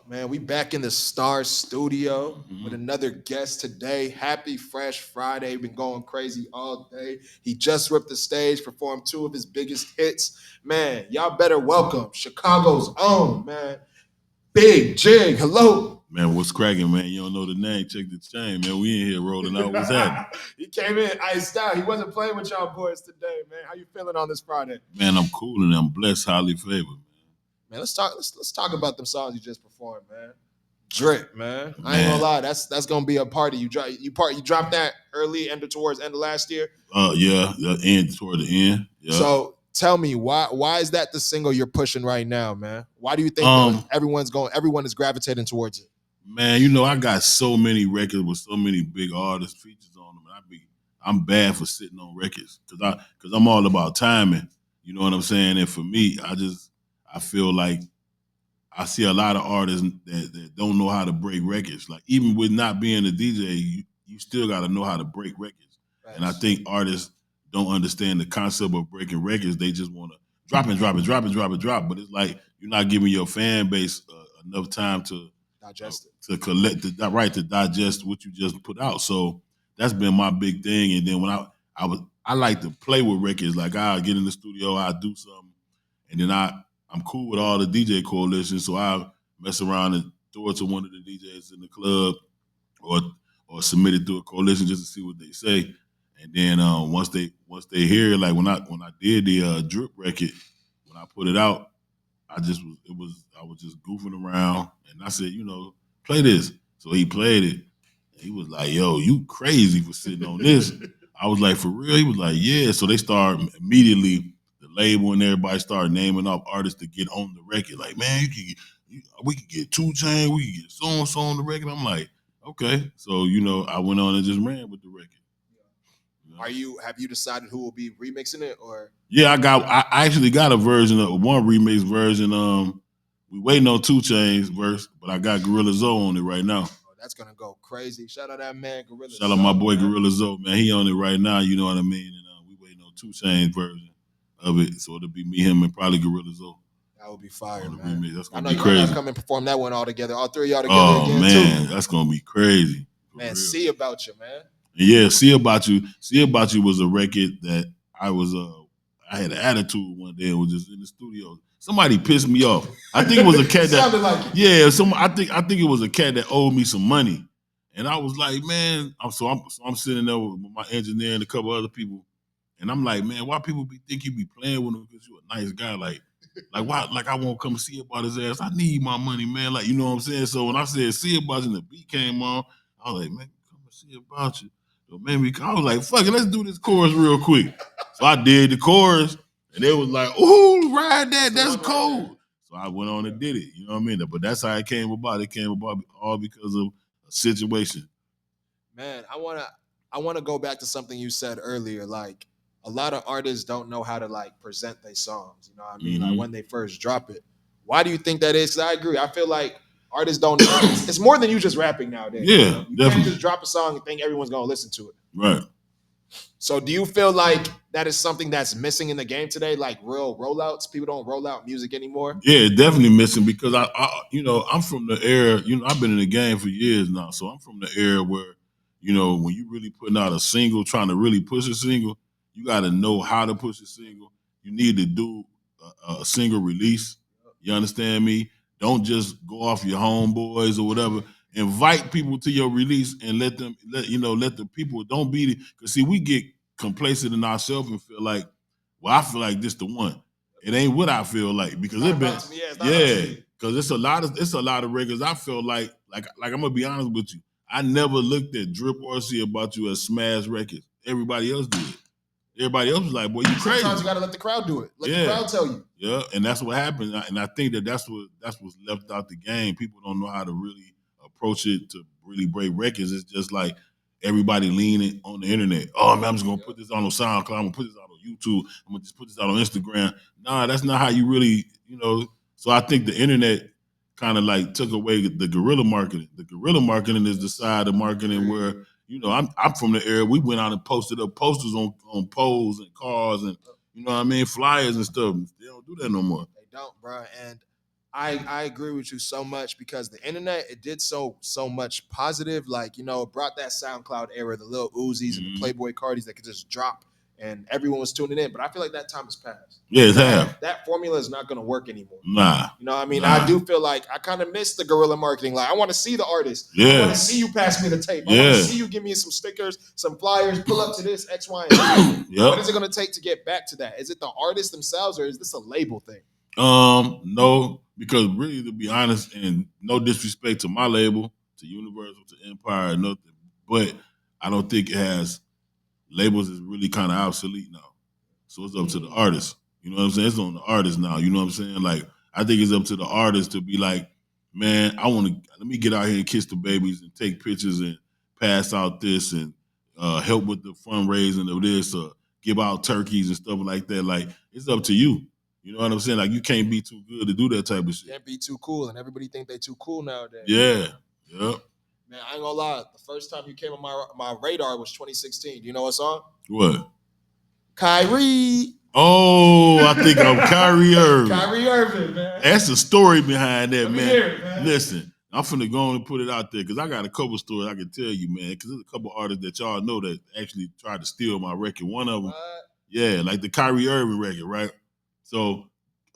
Man, we back in the Star Studio with another guest today. Happy Fresh Friday. Been going crazy all day. He just ripped the stage, performed two of his biggest hits. Man, y'all better welcome Chicago's own, man, Bigg Jigg. Hello. Man, what's cracking, man? You don't know the name, check the chain, man. We in here rolling out. What's happening? He came in iced out. He wasn't playing with y'all boys today, man. How you feeling on this Friday? Man, I'm cool and I'm blessed, highly favored. Man, let's talk about them songs you just performed, man. Drip, man. I ain't gonna lie, that's gonna be a party. You dropped that early, towards end of last year. Yeah, the end toward the end. Yeah. So tell me why is that the single you're pushing right now, man? Why do you think everyone is gravitating towards it? Man, you know, I got so many records with so many big artist features on them. I'm bad for sitting on records because I'm all about timing. You know what I'm saying? And for me, I feel like I see a lot of artists that don't know how to break records. Like even with not being a DJ, you still got to know how to break records. Right. And I think artists don't understand the concept of breaking records. They just want to drop and drop and drop and drop and drop. But it's like you're not giving your fan base enough time to digest it, to collect to digest what you just put out. So that's been my big thing. And then when I like to play with records. Like I'll get in the studio, I'll do something, and then I'm cool with all the DJ coalitions, so I mess around and throw it to one of the DJs in the club, or submit it to a coalition just to see what they say. And then once they hear it, like when I did the drip record, when I put it out, I was just goofing around, and I said, you know, play this. So he played it. And he was like, yo, you crazy for sitting on this. I was like, for real? He was like, yeah. So they start immediately. The label and everybody started naming off artists to get on the record. Like, man, we could get 2 Chainz, we could get so and so on the record. I'm like, okay. So you know, I went on and just ran with the record. Have you decided who will be remixing it or? Yeah, I actually got a version of one remix version. We waiting on 2 Chainz verse, but I got Gorilla Zoe on it right now. Oh, that's gonna go crazy. Shout out that man, Gorilla Zoe. Shout out my boy Gorilla Zoe, man. He on it right now. You know what I mean? And we waiting on 2 Chainz version of it, so it'll be me, him, and probably Gorilla Zoe. That would be fire, man. Remix. That's gonna be crazy. I know y'all come and perform that one all together, all 3 of y'all together again, man, that's gonna be crazy. Man, See About You, man. Yeah, See About You. See About You was a record that I had an attitude one day. It was just in the studio. Somebody pissed me off. I think it was a cat that sounded like it. Yeah, I think it was a cat that owed me some money. And I was like, man, I'm sitting there with my engineer and a couple other people. And I'm like, man, why people think you be playing with him because you're a nice guy? Like why? Like I won't come see about his ass. I need my money, man. Like, you know what I'm saying? So when I said See About You and the beat came on, I was like, man, come and see about you. So man, I was like, fuck it, let's do this chorus real quick. So I did the chorus, and they was like, ooh, ride that, that's cold. So I went on and did it. You know what I mean? But that's how it came about. It came about all because of a situation. Man, I wanna go back to something you said earlier, like a lot of artists don't know how to like present their songs. You know what I mean? Like when they first drop it. Why do you think that is? Because I agree. I feel like artists don't know. It's more than you just rapping nowadays. Yeah, you know? You definitely. can't just drop a song and think everyone's gonna listen to it. Right. So do you feel like that is something that's missing in the game today? Like real rollouts? People don't roll out music anymore? Yeah, definitely missing because I'm from the era, I've been in the game for years now. So I'm from the era where, when you really putting out a single, trying to really push a single, you got to know how to push a single. You need to do a single release. You understand me? Don't just go off your homeboys or whatever. Invite people to your release and let the people don't be because see, we get complacent in ourselves and feel like, well, I feel like this the one. It ain't what I feel like because because it's a lot of records. I feel like I'm gonna be honest with you. I never looked at Drip or See About You as smash records. Everybody else did. Everybody else was like, boy, you crazy. Sometimes you gotta let the crowd do it. Let the crowd tell you. Yeah, and that's what happened. And I think that's what's left out the game. People don't know how to really approach it to really break records. It's just like everybody leaning on the internet. Oh man, I'm just gonna put this on SoundCloud. I'm gonna put this out on YouTube. I'm gonna just put this out on Instagram. Nah, that's not how you really, So I think the internet kind of like took away the guerrilla marketing. The guerrilla marketing is the side of marketing where, I'm from the era. We went out and posted up posters on poles and cars and flyers and stuff. They don't do that no more. They don't, bro. And I agree with you so much because the internet it did so much positive. Like it brought that SoundCloud era, the little Uzis and the Playboy Cardis that could just drop and everyone was tuning in. But I feel like that time has passed. Yeah, it's have. That formula is not going to work anymore. Nah. I mean, I do feel like I kind of miss the guerrilla marketing. Like I want to see the artist. Yeah. I want to see you pass me the tape. I want to see you give me some stickers, some flyers, pull up to this X, Y, and Z. Yep. What is it going to take to get back to that? Is it the artists themselves or is this a label thing? No, because really, to be honest, and no disrespect to my label, to Universal, to Empire, nothing, but I don't think it has labels is really kind of obsolete now. So it's up to the artist. You know what I'm saying? It's on the artist now. You know what I'm saying? Like I think it's up to the artist to be like, man, I want to let me get out here and kiss the babies and take pictures and pass out this and help with the fundraising of this or give out turkeys and stuff like that. Like it's up to you. You know what I'm saying? Like you can't be too good to do that type of shit. Can't be too cool, and everybody think they too cool nowadays. Yeah. Yep. Man, I ain't gonna lie. The first time you came on my radar was 2016. Do you know what song? What? Kyrie. Oh, I think I'm Kyrie Irving. Kyrie Irving, man. That's a story behind that, man. Hear it, man. Listen, I'm finna go on and put it out there because I got a couple stories I can tell you, man. Because there's a couple artists that y'all know that actually tried to steal my record. One of them, yeah, like the Kyrie Irving record, right? So,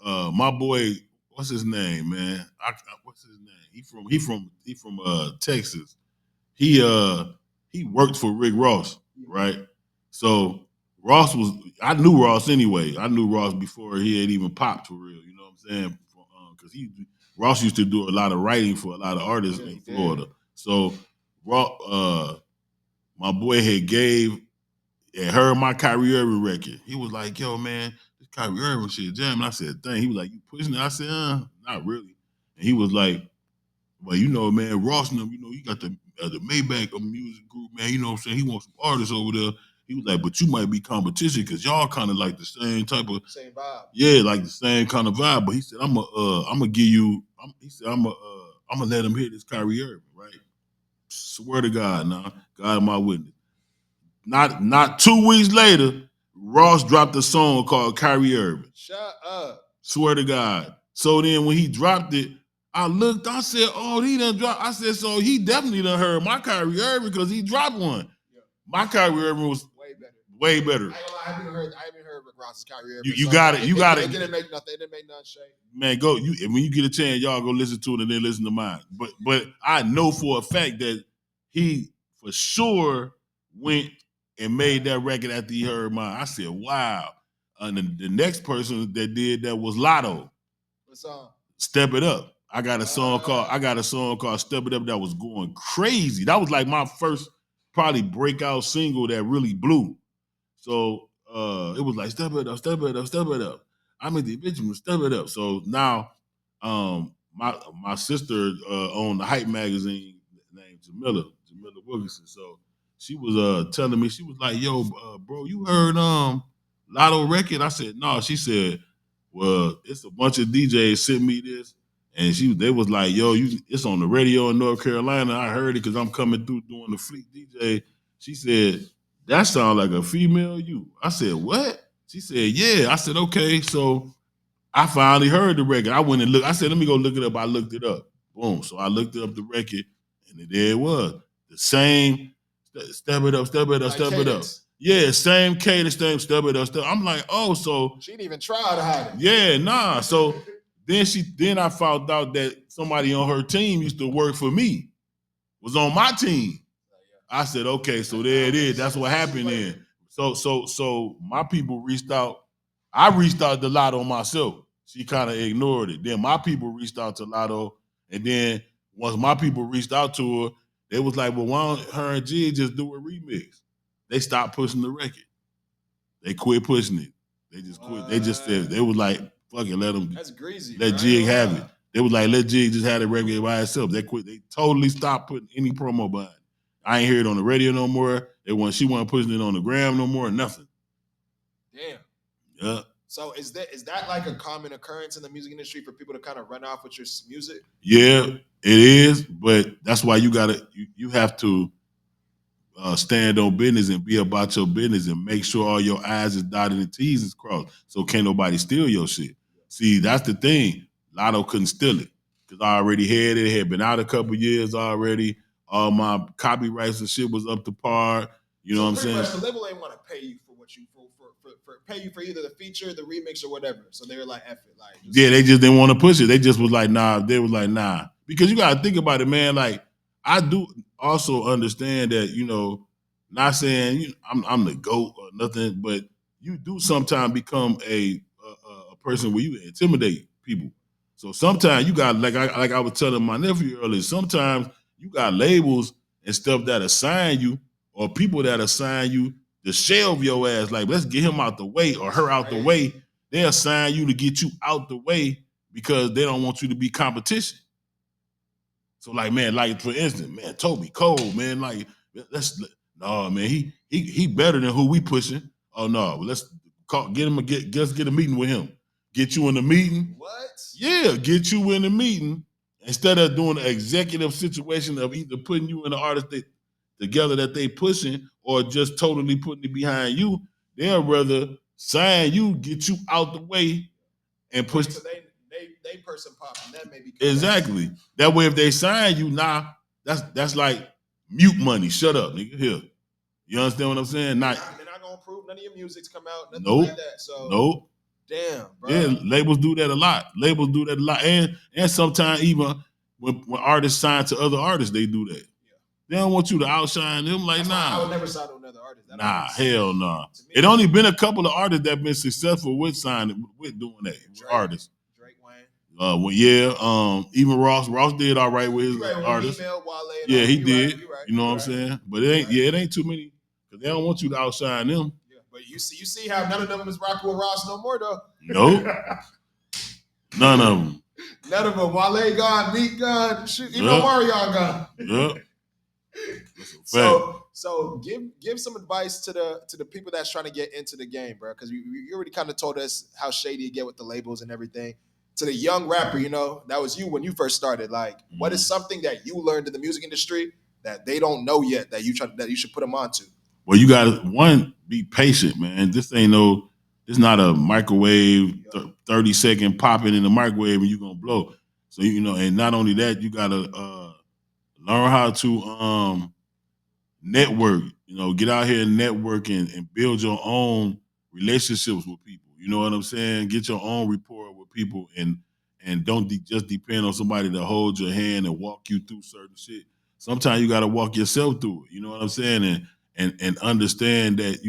my boy, what's his name, man? What's his name? He from Texas. He worked for Rick Ross, right? So I knew Ross anyway. I knew Ross before he had even popped for real. You know what I'm saying? Because Ross used to do a lot of writing for a lot of artists in Florida. So my boy had heard my Kyrie Irving record. He was like, yo, man, this Kyrie Irving shit jamming. I said, dang. He was like, you pushing it? I said, not really. And he was like, well, man, Ross and them, you got the Maybach of music group, man. You know what I'm saying? He wants some artists over there. He was like, but you might be competition because y'all kind of like the same type of same vibe. Yeah, like the same kind of vibe. But he said, I'm gonna give you. I'm gonna let him hear this Kyrie Irving, right? Swear to God, now, God my witness. Not 2 weeks later, Ross dropped a song called Kyrie Irving. Shut up. Swear to God. So then when he dropped it, I looked, I said, oh, he done dropped. I said, so he definitely done heard my Kyrie Irving because he dropped one. Yeah. My Kyrie Irving was way better. I haven't heard Rick Ross's Kyrie Irving. You got it. You got it. It didn't make nothing. It didn't make nothing shake. Man, go. When you get a chance, y'all go listen to it and then listen to mine. But I know for a fact that he for sure went and made that record after he heard mine. I said, wow. And the next person that did that was Lotto. What song? Step It Up. I got a song called Step It Up that was going crazy. That was like my first probably breakout single that really blew. So it was like step it up, step it up, step it up. I'm in the Benjamin, step it up. So now my sister owned the Hype magazine named Jamila Wilkinson. So she was telling me, she was like, yo, bro, you heard Lotto record? I said, no. She said, well, it's a bunch of DJs sent me this. And they was like, yo, it's on the radio in North Carolina. I heard it because I'm coming through doing the Fleet DJ. She said, that sounds like a female you. I said, what? She said, yeah. I said, okay. So I finally heard the record. I went and looked. I said, let me go look it up. I looked it up. Boom. So I looked up the record, and there it was. The same, step it up, step it up, like step cadence. It up. Yeah, same cadence, same step it up, step. I'm like, oh, so. She didn't even try to hide it. Yeah, nah. So then I found out that somebody on her team used to work for me, was on my team. I said, okay, so there it is. That's what happened then. So my people reached out. I reached out to Lotto myself. She kind of ignored it. Then my people reached out to Lotto. And then once my people reached out to her, they was like, well, why don't her and Jig just do a remix? They stopped pushing the record. They quit pushing it. They just quit. They just said, they was like, fuck it, let them. That's greasy. Let Jig have it. They was like, let Jig just have the record by itself. They quit. They totally stopped putting any promo behind it. I ain't hear it on the radio no more. She wasn't pushing it on the gram no more. Nothing. Damn. Yeah. So is that like a common occurrence in the music industry for people to kind of run off with your music? Yeah, it is. But that's why you have to stand on business and be about your business and make sure all your I's is dotted and T's is crossed. So can't nobody steal your shit. See, that's the thing. Lotto couldn't steal it because I already had it. It had been out a couple years already. All my copyrights and shit was up to par. You know what I'm saying? Much, the label ain't want to pay you for what you for pay you for either the feature, the remix, or whatever. So they were like, "F it," like yeah, they just didn't want to push it. They just was like, nah. They was like, nah, because you got to think about it, man. Like I do also understand that not saying I'm the GOAT or nothing, but you do sometimes become a person where you intimidate people. So sometimes you got like I was telling my nephew earlier. Sometimes you got labels and stuff that assign you or people that assign you to shelve your ass. Like let's get him out the way or her out the way. They assign you to get you out the way because they don't want you to be competition. So like man, like for instance, man, Toby Cole, man, like no man, he better than who we pushing. Oh no, let's get a meeting with him. Get you in the meeting. What? Yeah, get you in the meeting instead of doing an executive situation of either putting you in the artist together that they pushing or just totally putting it behind you. They'll rather sign you, get you out the way, and push. So they person popping that maybe exactly. That way, if they sign you, that's like mute money. Shut up, nigga. Here, you understand what I'm saying? They're not gonna approve none of your music's come out. Nothing nope, like that. So nope. Damn, bro. Yeah, labels do that a lot. And sometimes even when artists sign to other artists, they do that. Yeah. They don't want you to outshine them. Like, nah. I would never sign to another artist. Nah, hell no. Nah. It only been a couple of artists that been successful with signing, with doing that. Drake, artists. Drake, Wayne. Even Ross. Ross did all right with his artists. Yeah, he did. Right, you know what I'm saying? But it ain't too many because they don't want you to outshine them. But you see how none of them is rocking with Ross no more though. Nope. None of them. None of them. Wale gone, Meek gone, shoot, even Mario gone. Yep. So give some advice to the people that's trying to get into the game, bro. Because you already kind of told us how shady you get with the labels and everything. To the young rapper, that was you when you first started. Like, what is something that you learned in the music industry that they don't know yet that you should put them onto? Well, you gotta be patient, man. This not a microwave 30-second popping in the microwave and you're gonna blow. So and not only that, you gotta learn how to network. Get out here and network and build your own relationships with people. You know what I'm saying? Get your own rapport with people and don't just depend on somebody to hold your hand and walk you through certain shit. Sometimes you gotta walk yourself through it. You know what I'm saying? And understand that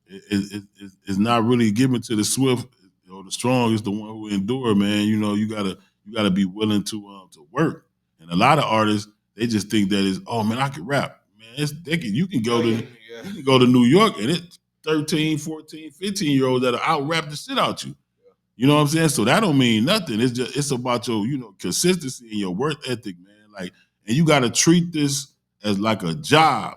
it's not really given to the swift or the strong. It's the one who endure, man. You gotta be willing to work. And a lot of artists, they just think that is, oh man, I can rap, man. You can go to New York and it's 13, 14, 15-year-olds that'll out rap the shit out you. You know what I'm saying? So that don't mean nothing. It's about your consistency and your work ethic, man. Like, and you gotta treat this as like a job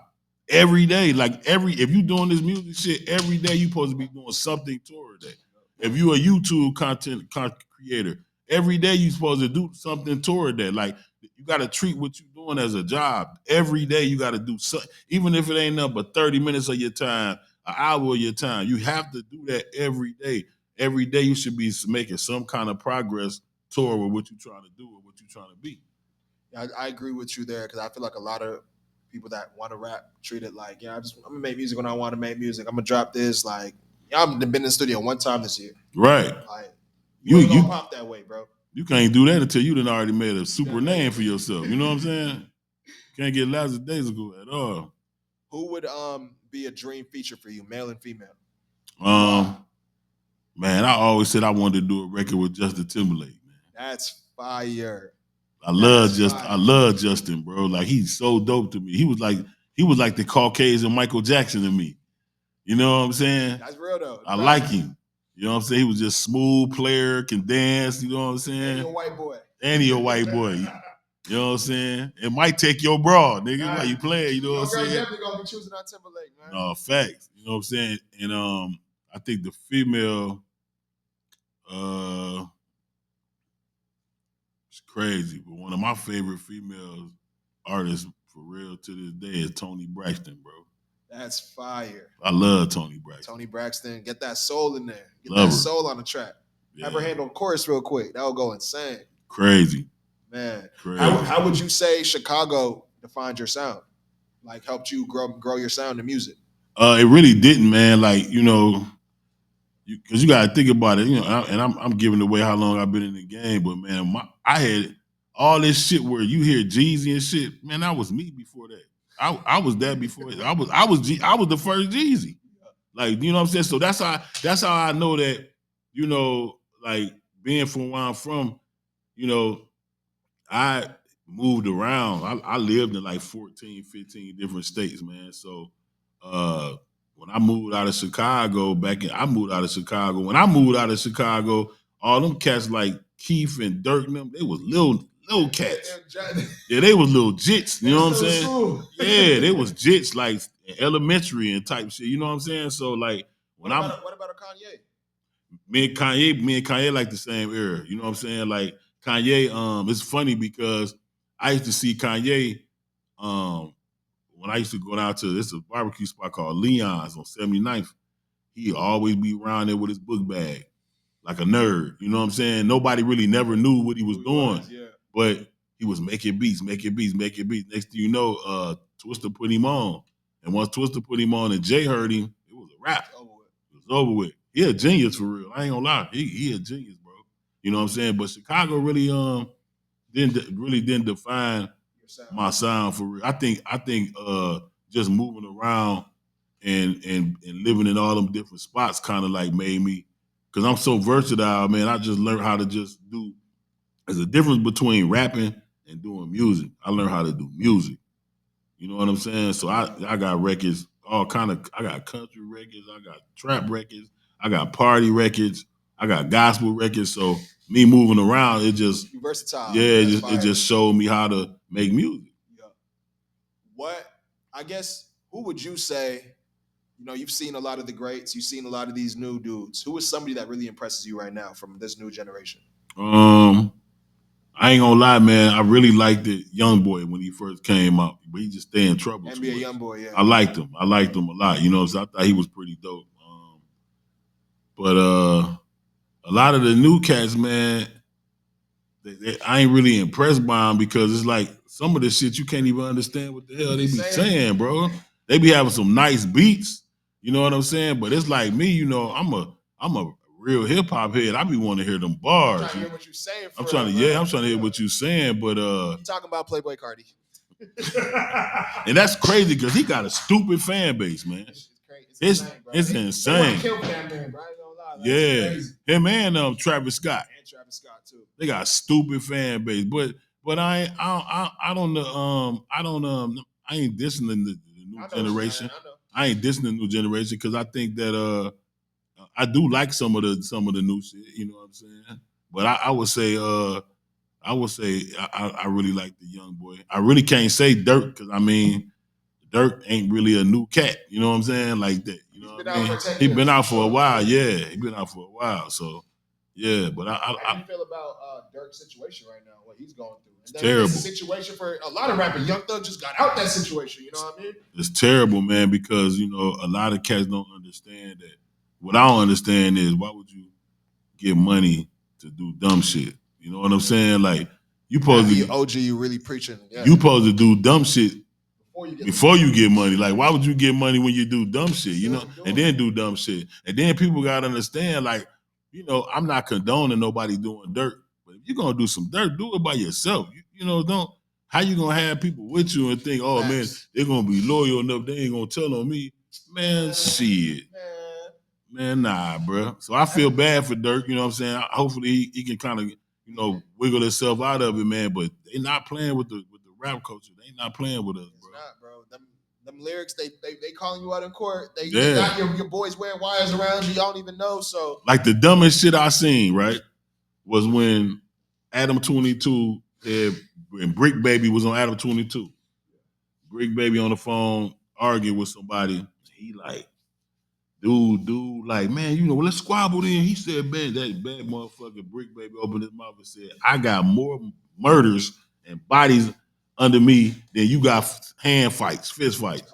every day. Like if you doing this music shit every day, you supposed to be doing something toward that. If you a YouTube content creator, every day you supposed to do something toward that. Like you got to treat what you're doing as a job. Every day you got to do something, even if it ain't nothing but 30 minutes of your time, an hour of your time. You have to do that every day. Every day you should be making some kind of progress toward what you're trying to do or what you're trying to be. I agree with you there because I feel like a lot of people that want to rap treat it like, I'm gonna make music when I want to make music. I'm gonna drop this. Like, I've been in the studio one time this year. Right. Like, you don't pop that way, bro. You can't do that until you done already made a super name for yourself. You know what I'm saying? Can't get lackadaisical at all. Who would be a dream feature for you, male and female? Man, I always said I wanted to do a record with Justin Timberlake, man. That's fire. I love Justin, bro. Like he's so dope to me. He was like the Caucasian Michael Jackson to me. You know what I'm saying? That's real though. I like him. You know what I'm saying? He was just smooth player, can dance. You know what I'm saying? And he a white boy. You know what I'm saying? It might take your bra, nigga. While you playing, you know what I'm saying? Definitely gonna be choosing on Timberlake, man. No, facts. You know what I'm saying? And I think the female, it's crazy, but one of my favorite female artists for real to this day is Toni Braxton, bro. That's fire. I love Toni Braxton. Toni Braxton, get that soul in there. Get that soul on the track. Have her handle chorus real quick. That would go insane. Crazy. Man. Crazy. How would you say Chicago defined your sound? Like helped you grow your sound in music? It really didn't, man. Like, because you got to think about it, and I'm giving away how long I've been in the game, but man, I had all this shit where you hear Jeezy and shit. Man, that was me before that. I was that before. I was the first Jeezy. Like, you know what I'm saying? So that's how I know that, like being from where I'm from, I moved around. I lived in like 14, 15 different states, man. So when I moved out of Chicago, I moved out of Chicago. When I moved out of Chicago, all them cats like Keith and Dirk and them, they was little cats. Yeah, they was little jits, you know what I'm saying? Yeah, they was jits like elementary and type shit, you know what I'm saying? So like what about a Kanye? Me and Kanye like the same era. You know what I'm saying? Like Kanye, it's funny because I used to see Kanye when I used to go down to this barbecue spot called Leon's on 79th. He'd always be around there with his book bag, like a nerd. You know what I'm saying? Nobody really never knew what he was doing. But he was making beats. Next thing you know, Twista put him on. And once Twista put him on and Jay heard him, it was a wrap. It was over with. He a genius for real. I ain't gonna lie. He a genius, bro. You know what I'm saying? But Chicago really didn't define my sound for real. I think just moving around and living in all them different spots kind of like made me, because I'm so versatile, man. I just learned how to just do. There's a difference between rapping and doing music. I learned how to do music. You know what I'm saying? So I got records, all kind of. I got country records, I got trap records, I got party records, I got gospel records. So me moving around, it just you versatile. Yeah, it just showed me how to make music. Yeah. What I guess who would you say? You've seen a lot of the greats. You've seen a lot of these new dudes. Who is somebody that really impresses you right now from this new generation? I ain't gonna lie, man. I really liked the Young Boy when he first came out, but he just stay in trouble. NBA Young Boy, yeah. I liked him. I liked him a lot. So I thought he was pretty dope. But a lot of the new cats, man, I ain't really impressed by them because it's like some of the shit you can't even understand what the hell they be saying, bro. They be having some nice beats, you know what I'm saying? But it's like me, I'm a real hip hop head. I be wanting to hear them bars. I'm trying to hear what you saying. I'm trying to hear what you saying. But you talking about Playboy Cardi? And that's crazy because he got a stupid fan base, man. It's insane. Killed that man, bro. Yeah, him and Travis Scott. And Travis Scott too. They got a stupid fan base, but I don't I ain't dissing the new generation. I ain't dissing the new generation because I think that I do like some of the new shit. You know what I'm saying? But I would say I really like the Young Boy. I really can't say Dirk because Dirk ain't really a new cat. You know what I'm saying? Like that. You know what I mean? He been out for a while. Yeah, he been out for a while. So yeah, but how do you feel about Dirk's situation right now? What he's going through? It's terrible. It's a situation for a lot of rappers. Young Thug just got out that situation. You know what I mean? It's terrible, man, because a lot of cats don't understand that. What I don't understand is why would you give money to do dumb shit? You know what I'm saying? Like you supposed to OG, you really preaching. Yeah. You supposed to do dumb shit before you get money. Like, why would you get money when you do dumb shit, and then do dumb shit? And then people got to understand, like, I'm not condoning nobody doing dirt, but if you're going to do some dirt, do it by yourself. How you going to have people with you and think, oh, man, they're going to be loyal enough, they ain't going to tell on me. Man, shit. Man, nah, bro. So I feel bad for Dirk, you know what I'm saying? Hopefully he can kind of, wiggle himself out of it, man, but they not playing with the rap culture. They not playing with us, bro. It's not, bro. Them lyrics, they calling you out in court. They got your boys wearing wires around you. Y'all don't even know. So like the dumbest shit I seen, right, was when Adam 22 and Brick Baby was on Adam 22. Brick Baby on the phone arguing with somebody. He like, dude, like, man, let's squabble then. He said, man, that bad motherfucker Brick Baby opened his mouth and said, I got more murders and bodies under me than you got hand fights, fist fights.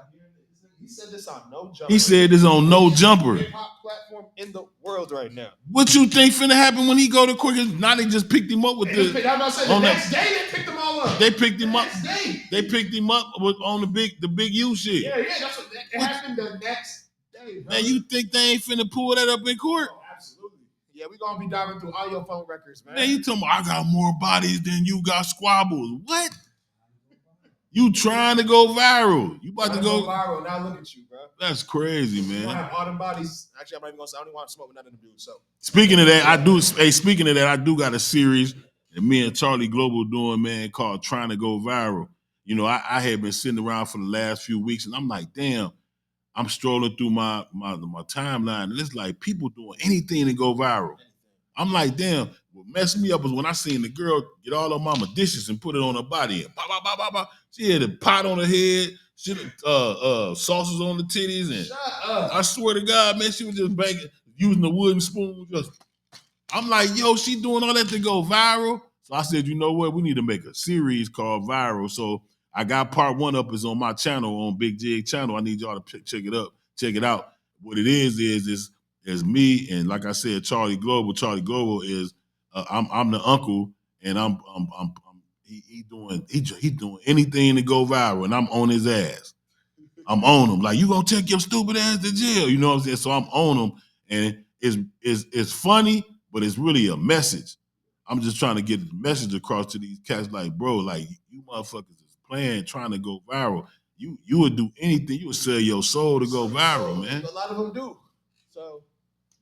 He said this on No Jumper. He said this on No Jumper. Hip hop platform in the world right now. What you think finna happen when he go to court? Now they just picked him up with I'm about to say the next day they picked him all up. They picked him the up. Next day. They picked him up on the big U shit. Yeah, that's what it happened the next day. Bro. Man, you think they ain't finna pull that up in court? Oh, absolutely. Yeah, we gonna be diving through all your phone records, man. Man, you talking about I got more bodies than you got squabbles. What? You trying to go viral? You about to go viral? Now look at you, bro. That's crazy, man. You have all them bodies. Actually, I'm not even gonna say I don't even want to smoke with none of them dudes. So speaking of that, I do. Hey, speaking of that, I do got a series that me and Charlie Global doing, man, called "Trying to Go Viral." You know, I had been sitting around for the last few weeks, and I'm like, damn. I'm strolling through my timeline, and it's like people doing anything to go viral. I'm like, damn. What messed me up was when I seen the girl get all her mama dishes and put it on her body. And bah, bah, bah, bah, bah. She had a pot on her head, she sauces on the titties, and I swear to God, man, she was just banging, using the wooden spoon. I'm like, yo, she doing all that to go viral. So I said, you know what? We need to make a series called Viral. So I got part 1 up is on my channel, on Bigg Jigg channel. I need y'all to check it out. What it is me, and like I said, Charlie Global. Charlie Global is I'm the uncle, and he doing anything to go viral, and I'm on his ass. I'm on him. Like, you gonna take your stupid ass to jail. You know what I'm saying? So I'm on him, and it's funny, but it's really a message. I'm just trying to get the message across to these cats, like, bro, like, you motherfuckers is playing, trying to go viral. You would do anything. You would sell your soul to go viral, man. A lot of them do. So,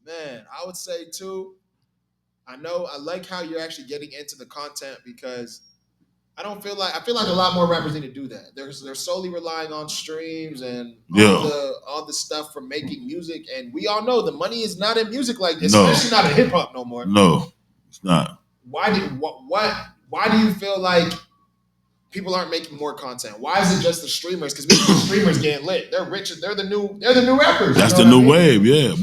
man, I would say too, I like how you're actually getting into the content, because I feel like a lot more rappers need to do that. They're solely relying on streams and all the stuff from making music, and we all know the money is not in music like this, especially not in hip hop no more. No, it's not. Why do you feel like people aren't making more content? Why is it just the streamers? Because the streamers getting lit. They're rich. They're the new rappers. That's the new wave, yeah.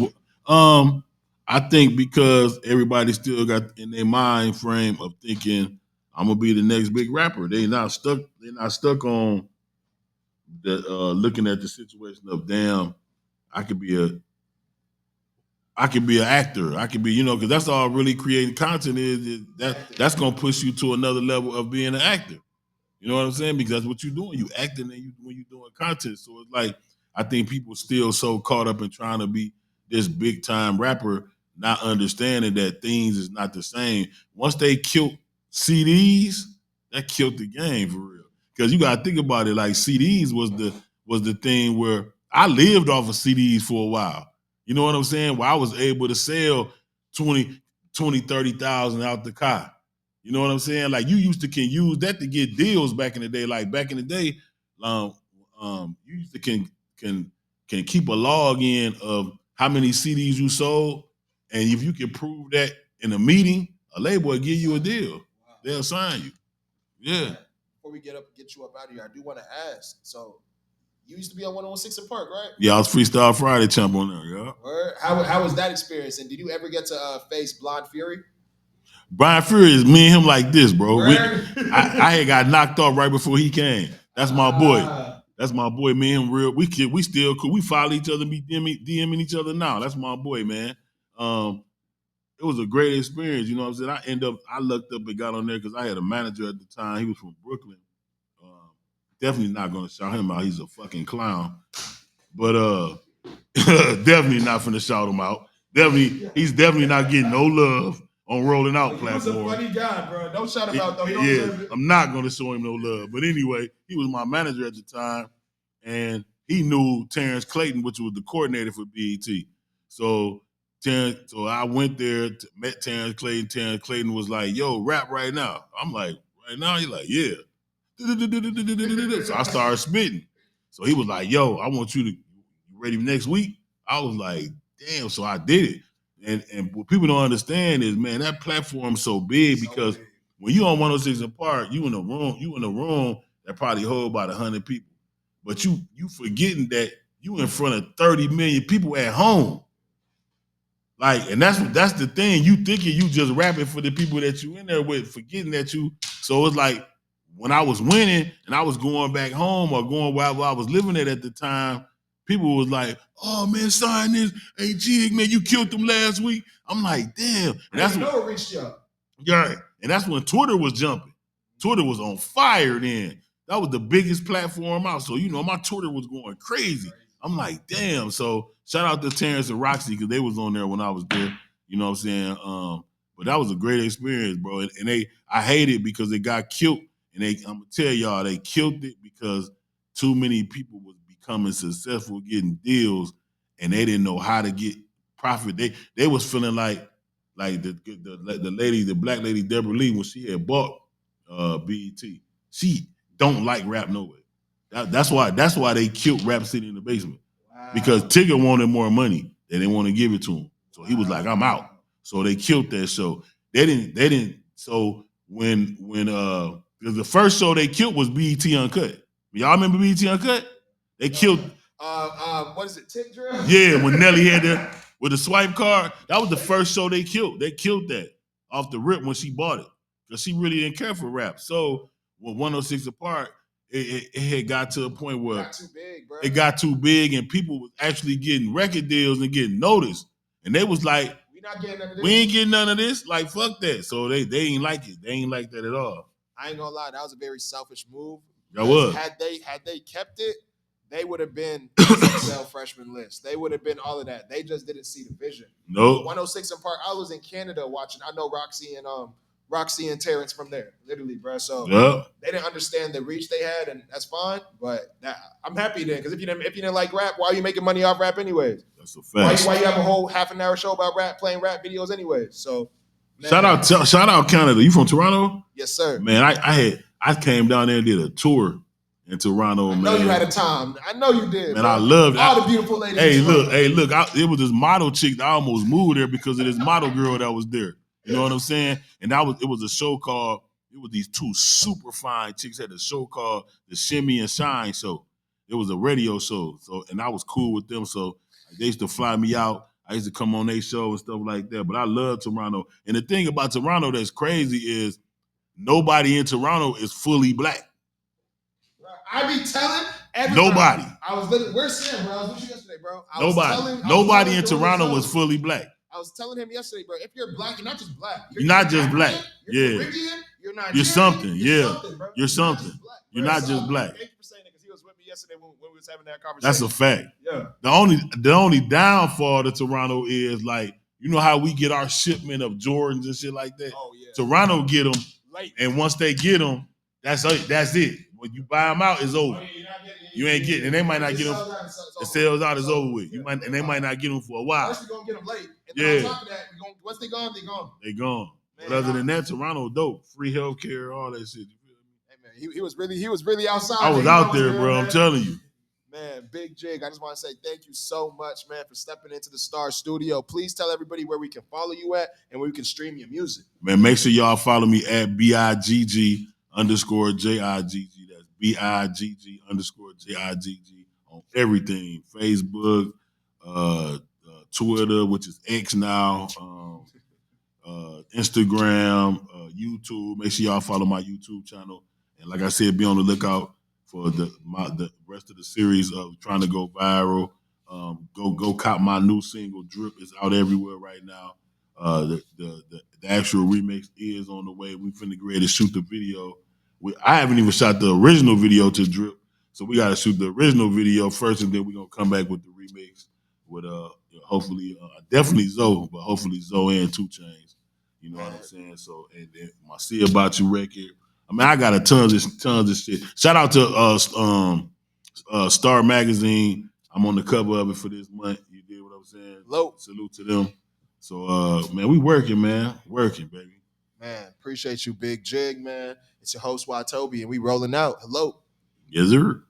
I think because everybody still got in their mind frame of thinking I'm gonna be the next big rapper. They're not stuck on the looking at the situation of, damn, I could be an actor. I could be, because that's all really creating content is that's gonna push you to another level of being an actor. You know what I'm saying? Because that's what you're doing. You acting when you're doing content. So it's like, I think people still so caught up in trying to be this big time rapper, not understanding that things is not the same. Once they killed CDs, that killed the game for real. Because you gotta think about it, like CDs was the thing where I lived off of CDs for a while. You know what I'm saying? Where I was able to sell 30,000 out the car. You know what I'm saying? Like, you can use that to get deals back in the day. Like, back in the day, you used to can keep a log in of how many CDs you sold, and if you can prove that in a meeting, a label will give you a deal. Wow. They'll sign you. Yeah. Before we get you up out of here, I do want to ask. So, you used to be on 101.6 in Park, right? Yeah, I was Freestyle Friday champ on there. Yeah. How was that experience? And did you ever get to face Blind Fury? Brian Fury is me and him like this, bro. I had got knocked off right before he came. That's my boy. That's my boy, me and him real. We still cool. We follow each other, be DMing each other now. That's my boy, man. It was a great experience. You know what I'm saying? I lucked up and got on there because I had a manager at the time. He was from Brooklyn. Definitely not gonna shout him out. He's a fucking clown. But definitely not finna shout him out. He's definitely not getting no love on Rolling Out platform. He was a funny guy, bro. Don't shout him out though. I'm not gonna show him no love. But anyway, he was my manager at the time, and he knew Terrence Clayton, which was the coordinator for BET. So I went there, met Terrence Clayton. Terrence Clayton was like, "Yo, rap right now." I'm like, "Right now?" He's like, "Yeah." So I started spitting. So he was like, "Yo, I want you ready next week?" I was like, "Damn!" So I did it. And what people don't understand is, man, that platform's so big because when you on 106 in Park, you in a room that probably hold about 100 people, but you forgetting that you in front of 30 million people at home. Like, and that's the thing. You thinking you just rapping for the people that you in there with, forgetting that you. So it's like when I was winning and I was going back home or going wherever I was living at the time, people was like, "Oh man, sign this. Hey Jig, man, you killed them last week." I'm like, "Damn!" And that's when it reached you. Yeah, and that's when Twitter was jumping. Twitter was on fire then. That was the biggest platform out. So, my Twitter was going crazy. I'm like, damn. So shout out to Terrence and Roxy because they was on there when I was there. You know what I'm saying? But that was a great experience, bro. And I hate it because they got killed. And I'm gonna tell y'all, they killed it because too many people was becoming successful getting deals and they didn't know how to get profit. They was feeling like the lady, the black lady Deborah Lee, when she had bought BET, she don't like rap no way. That's why they killed Rap City in the Basement. Wow. Because Tigger wanted more money. They didn't want to give it to him. So he was like, I'm out. So they killed that show. They didn't so when the first show they killed was BET Uncut. Y'all remember BET Uncut? They killed what is it, Tip Drill? Yeah, when Nelly had that with the swipe card, that was the first show they killed. They killed that off the rip when she bought it because she really didn't care for rap. So with 106 Apart, it had got to a point where it got too big and people was actually getting record deals and getting noticed. And they was like, we ain't getting none of this. Like, fuck that. So they ain't like it. They ain't like that at all. I ain't gonna lie, that was a very selfish move. That was. Had they kept it, they would have been XXL freshman list. They would have been all of that. They just didn't see the vision. Nope. 106 and Park. I was in Canada watching. I know Roxy and Terrence from there, literally, bro. So they didn't understand the reach they had, and that's fine. But I'm happy then, because if you didn't like rap, why are you making money off rap anyways? That's a fact. Why you have a whole half an hour show about rap, playing rap videos anyways? So shout out Canada. You from Toronto? Yes, sir. Man, I came down there and did a tour in Toronto, man. I know you had a time. I know you did. Man, I loved all the beautiful ladies. Hey, look, it was this model chick that I almost moved there because of this model girl that was there. You know what I'm saying? And it was a show called, it was these two super fine chicks had a show called the Shimmy and Shine Show. It was a radio show. So, and I was cool with them. So they used to fly me out. I used to come on their show and stuff like that. But I love Toronto. And the thing about Toronto that's crazy is nobody in Toronto is fully black. I be telling nobody. I was literally, where's Sam, bro? I was with you yesterday, bro. Nobody in Toronto was fully black. I was telling him yesterday, bro, if you're black, you're not just black. You're not just black. You're Caribbean, you're Nigerian. You're something. You're Yeah. something, bro. You're something. You're not just black. Thank you for saying it, because he was with me yesterday when we was having that conversation. That's a fact. Yeah. The only downfall to Toronto is, like, you know how we get our shipment of Jordans and shit like that? Oh, yeah. Toronto get them, late. And once they get them, that's it. When you buy them out, it's over. You ain't getting, and they might not get them. It sells out, it's over with. And they might not get them for a while. First, we're gonna get them late. And then on top of that, once they gone, they gone. They gone. Man, but other than that, Toronto dope. Free healthcare, all that shit. Hey man, he was really outside. I was out there, bro. I'm telling you. Man, Bigg Jigg, I just want to say thank you so much, man, for stepping into the Star Studio. Please tell everybody where we can follow you at and where we can stream your music. Man, make sure y'all follow me at BIGG_JIGG. That's BIGG_JIGG on everything. Facebook, Twitter, which is X now, Instagram, YouTube. Make sure y'all follow my YouTube channel. And like I said, be on the lookout for the rest of the series of trying to go viral. Go cop my new single, Drip. Is out everywhere right now. The actual remix is on the way. We finna get ready to shoot the video. I haven't even shot the original video to Drip, so we got to shoot the original video first, and then we're gonna come back with the remix with hopefully definitely Zoe, but hopefully Zoe and 2 Chainz. You know what I'm saying? So, and then my See About You record. I mean, I got tons of shit. Shout out to Star Magazine. I'm on the cover of it for this month. You did what I'm saying? Hello. Salute to them. So, man, we working, man. Working, baby. Man, appreciate you, Bigg Jigg, man. It's your host, Watobi, and we rolling out. Hello. Yes, sir.